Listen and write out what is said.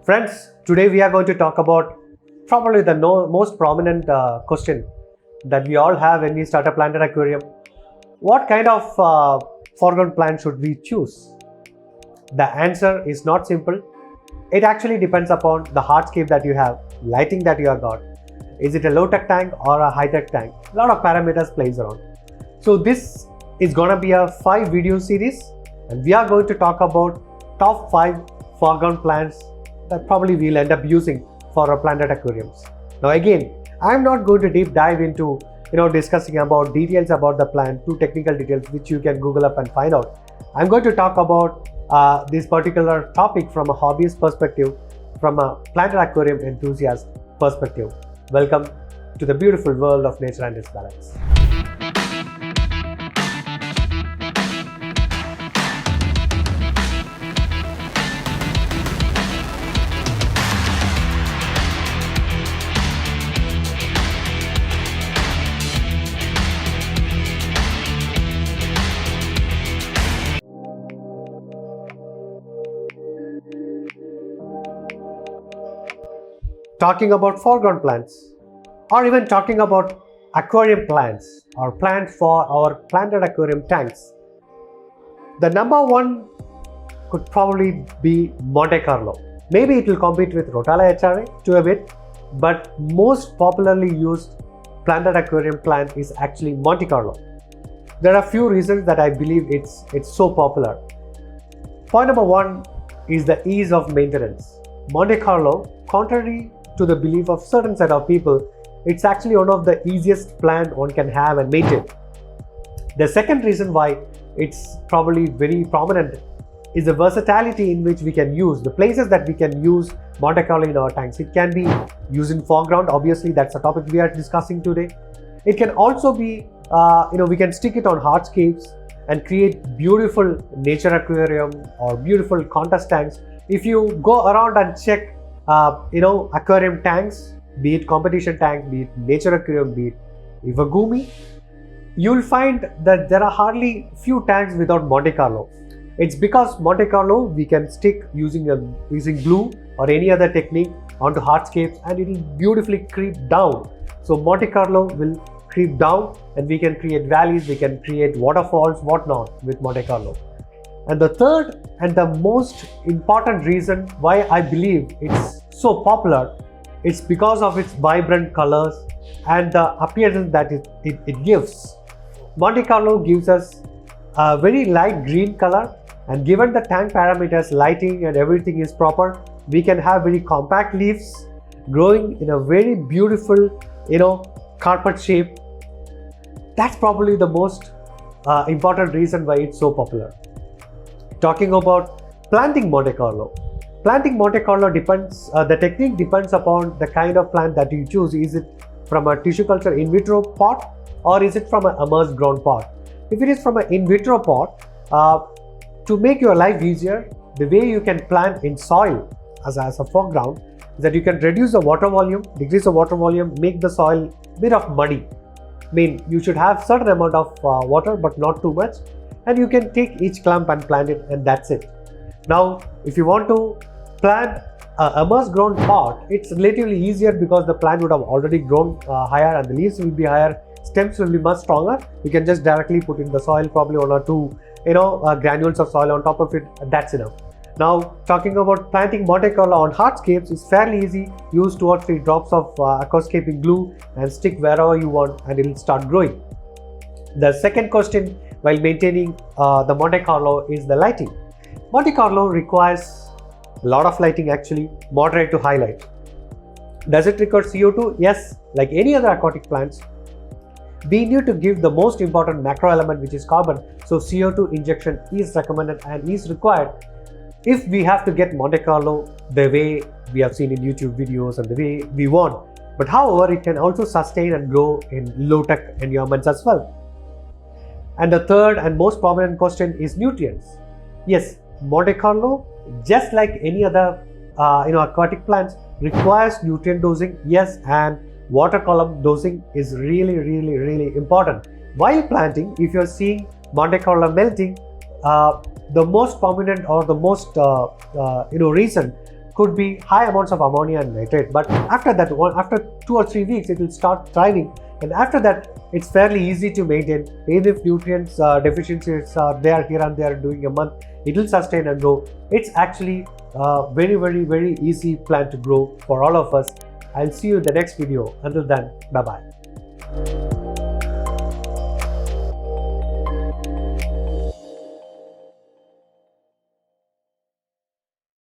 Friends, today we are going to talk about probably the most prominent question that we all have when we start a planted aquarium. What kind of foreground plant should we choose? The answer is not simple. It actually depends upon the hardscape that you have, lighting that you have got. Is it a low-tech tank or a high-tech tank? A lot of parameters plays around. So this is gonna be a 5-video series, and we are going to talk about top 5 foreground plants that probably we'll end up using for our planted aquariums. Now again, I'm not going to deep dive into discussing about details about the plant, too technical details which you can Google up and find out. I'm going to talk about this particular topic from a hobbyist perspective, from a planted aquarium enthusiast perspective. Welcome to the beautiful world of nature and its balance. Talking about foreground plants, or even talking about aquarium plants or plants for our planted aquarium tanks, the number one could probably be Monte Carlo. Maybe it will compete with Rotala HRA to a bit, but most popularly used planted aquarium plant is actually Monte Carlo. There are a few reasons that I believe it's so popular. Point number one is the ease of maintenance. Monte Carlo, contrary to the belief of certain set of people, it's actually one of the easiest plant one can have and maintain. The second reason why it's probably very prominent is the versatility in which we can use, the places that we can use Monte Carlo in our tanks. It can be used in foreground, obviously that's a topic we are discussing today. It can also be, we can stick it on hardscapes and create beautiful nature aquarium or beautiful contest tanks. If you go around and check aquarium tanks, be it competition tank, be it nature aquarium, be it Iwagumi, you'll find that there are hardly few tanks without Monte Carlo. It's because Monte Carlo we can stick using glue or any other technique onto hardscapes and it will beautifully creep down. So Monte Carlo will creep down and we can create valleys, we can create waterfalls, whatnot with Monte Carlo. And the third and the most important reason why I believe it's so popular, it's because of its vibrant colors and the appearance that it gives. Monte Carlo gives us a very light green color, and given the tank parameters, lighting and everything is proper, we can have very compact leaves growing in a very beautiful, carpet shape. That's probably the most important reason why it's so popular. Talking about planting Monte Carlo. Planting Monte Carlo depends, the technique depends upon the kind of plant that you choose. Is it from a tissue culture in vitro pot or is it from an immersed ground pot? If it is from an in vitro pot, to make your life easier, the way you can plant in soil as a foreground is that you can reduce the water volume, decrease the water volume, make the soil a bit of muddy. I mean, you should have certain amount of water but not too much, and you can take each clump and plant it, and that's it. Now, if you want to plant a immersed ground pot, it's relatively easier because the plant would have already grown higher and the leaves will be higher, stems will be much stronger. You can just directly put in the soil, probably 1 or 2 granules of soil on top of it, and that's enough. Now, talking about planting Monte Carlo on hardscapes is fairly easy. Use 2 or 3 drops of aquascaping glue and stick wherever you want and it will start growing. The second question while maintaining the Monte Carlo is the lighting. Monte Carlo requires a lot of lighting, actually, moderate to high light. Does it require CO2? Yes, like any other aquatic plants. We need to give the most important macro element, which is carbon. So CO2 injection is recommended and is required if we have to get Monte Carlo the way we have seen in YouTube videos and the way we want. But however, it can also sustain and grow in low-tech environments as well. And the third and most prominent question is nutrients. Yes, Monte Carlo, just like any other aquatic plants, requires nutrient dosing. Yes, and water column dosing is really important. While planting, if you're seeing Monte Carlo melting, the most prominent or the most reason could be high amounts of ammonia and nitrate, but after that, after 2 or 3 weeks, it will start thriving, and after that, it's fairly easy to maintain. Even if nutrients deficiencies are there here and there during a month, it will sustain and grow. It's actually a very easy plant to grow for all of us. I'll see you in the next video. Until then, bye bye.